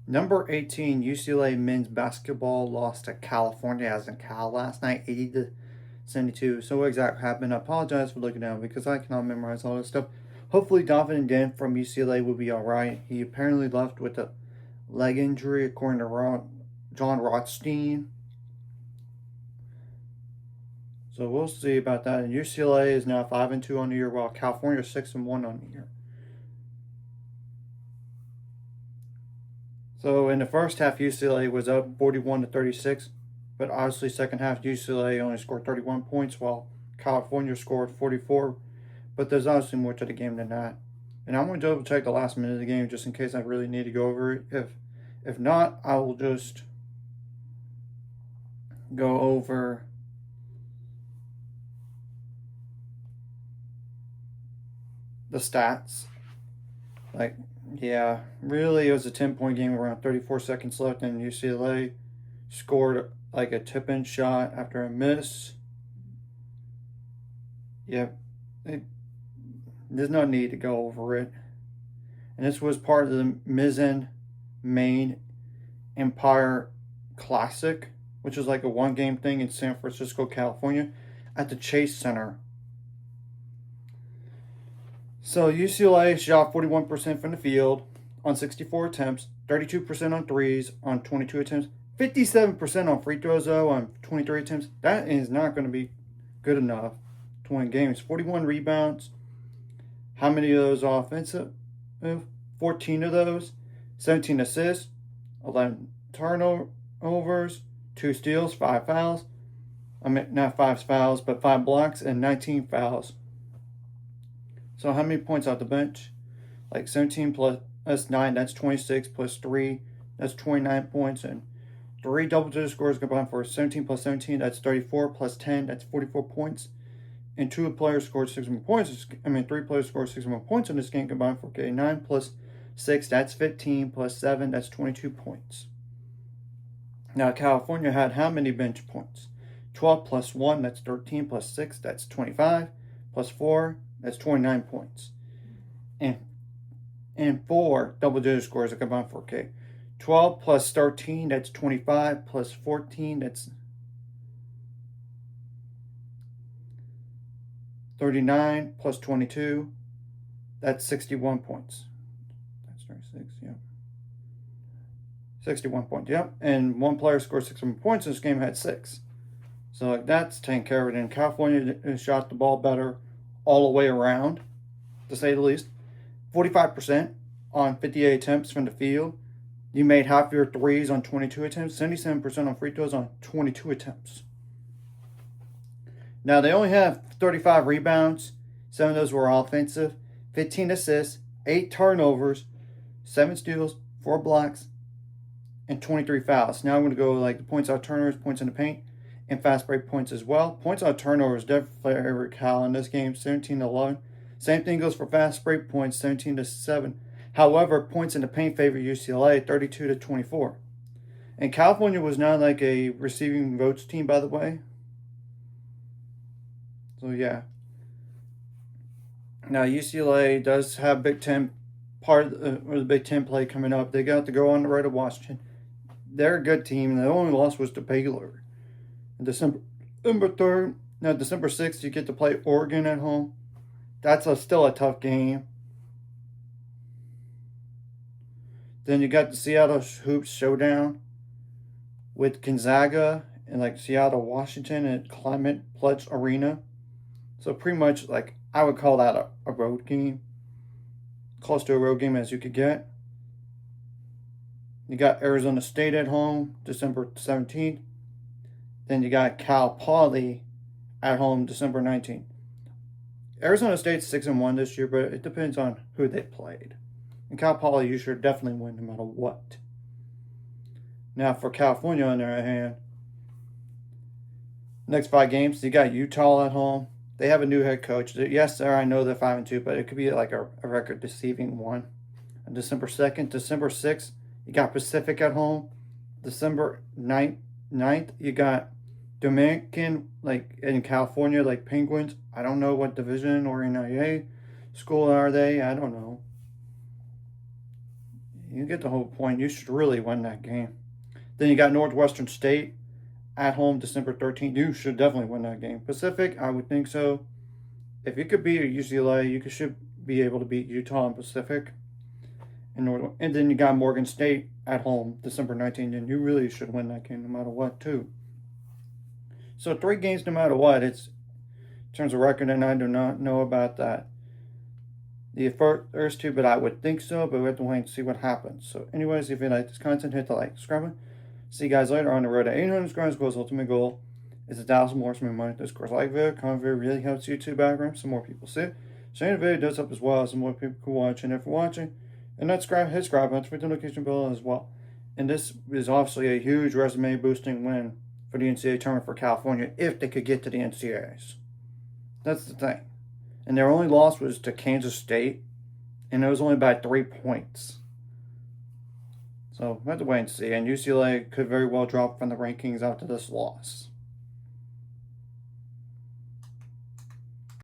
Number 18, UCLA men's basketball lost to California as in Cal last night, 80 to 72. So what exactly happened? I apologize for looking down because I cannot memorize all this stuff. Hopefully Donovan Dent from UCLA will be alright. He apparently left with a leg injury according to John Rothstein. So we'll see about that. And UCLA is now 5-2 on the year, while California is 6-1 on the year. So in the first half, UCLA was up 41 to 36, but obviously second half UCLA only scored 31 points, while California scored 44. But there's obviously more to the game than that. And I'm going to double check the last minute of the game just in case I really need to go over it. If not, I will just go over the stats. Like, yeah, really, it was a 10-point game around 34 seconds left, and UCLA scored like a tip-in shot after a miss. Yep, there's no need to go over it. And this was part of the Mizzen Main Empire Classic, which is like a one-game thing in San Francisco, California, at the Chase Center. So UCLA shot 41% from the field on 64 attempts, 32% on threes on 22 attempts, 57% on free throws though on 23 attempts. That is not going to be good enough to win games. 41 rebounds. How many of those offensive? 14 of those. 17 assists, 11 turnovers, 2 steals, 5 fouls. I mean, not 5 fouls, but 5 blocks and 19 fouls. So how many points off the bench? Like 17 plus 9, that's 26, plus 3, that's 29 points. And 3 double-digit scores combined for 17 plus 17, that's 34, plus 10, that's 44 points. And 2 players scored 6 more points. 3 players scored 6 more points in this game combined for 9 plus 6, that's 15, plus 7, that's 22 points. Now California had how many bench points? 12 plus 1, that's 13, plus 6, that's 25, plus 4, that's 29 points. And 4 double-digit scores are combined for 12 plus 13, that's 25, plus 14, that's 39, plus 22, that's 61 points. That's 36, yep. 61 points, yep. And 1 player scored 61 points, and this game had 6. So that's taken care of it. And California shot the ball better all the way around, to say the least. 45% on 58 attempts from the field. You made half your threes on 22 attempts. 77% on free throws on 22 attempts. Now, they only have 35 rebounds. 7 of those were offensive. 15 assists, 8 turnovers, 7 steals, 4 blocks, and 23 fouls. Now I'm going to go like the points out turnovers, points in the paint, and fast break points as well. Points out turnovers definitely favored Cal in this game, 17 to 11. Same thing goes for fast break points, 17 to 7. However, points in the paint favor UCLA, 32 to 24. And California was not like a receiving votes team, by the way. So yeah. Now UCLA does have Big Ten the Big Ten play coming up. They got to go on the road to Washington. They're a good team, and the only loss was to Baylor. December 3rd. Now, December 6th, you get to play Oregon at home. That's still a tough game. Then you got the Seattle Hoops Showdown with Gonzaga and like Seattle, Washington at Climate Pledge Arena. So pretty much like I would call that a road game. Close to a road game as you could get. You got Arizona State at home, December 17th. Then you got Cal Poly at home, December 19th. Arizona State's 6-1 this year, but it depends on who they played. And Cal Poly, you should definitely win no matter what. Now for California, on the other hand, next 5 games, you got Utah at home. They have a new head coach. Yes, sir, I know they're 5-2, but it could be like a record-deceiving one. On December 2nd, December 6th, you got Pacific at home. December 9th, you got Dominican, like in California, like Penguins. I don't know what division or NIA school are they. I don't know. you get the whole point. You should really win that game. Then you got Northwestern State at home December 13th. You should definitely win that game. Pacific, I would think so. If you could beat UCLA, you should be able to beat Utah and Pacific. And then you got Morgan State at home December 19th, and you really should win that game no matter what, too. So 3 games no matter what. It's in terms of record, and I do not know about that. The first 2, but I would think so, but we have to wait and see what happens. So anyways, if you like this content, hit the like, subscribe. See you guys later on the road to 800 subscribers. Goals ultimate goal is 1,000 more to make money. This course like video, comment video really helps YouTube algorithm so more people see it. Sharing the video does help as well, so more people can watch. And if you're watching, and not subscribe, hit subscribe button, hit the notification bell as well. And this is obviously a huge resume boosting win for the NCAA tournament for California if they could get to the NCAAs. That's the thing. And their only loss was to Kansas State, and it was only by 3 points. So we have to wait and see. And UCLA could very well drop from the rankings after this loss.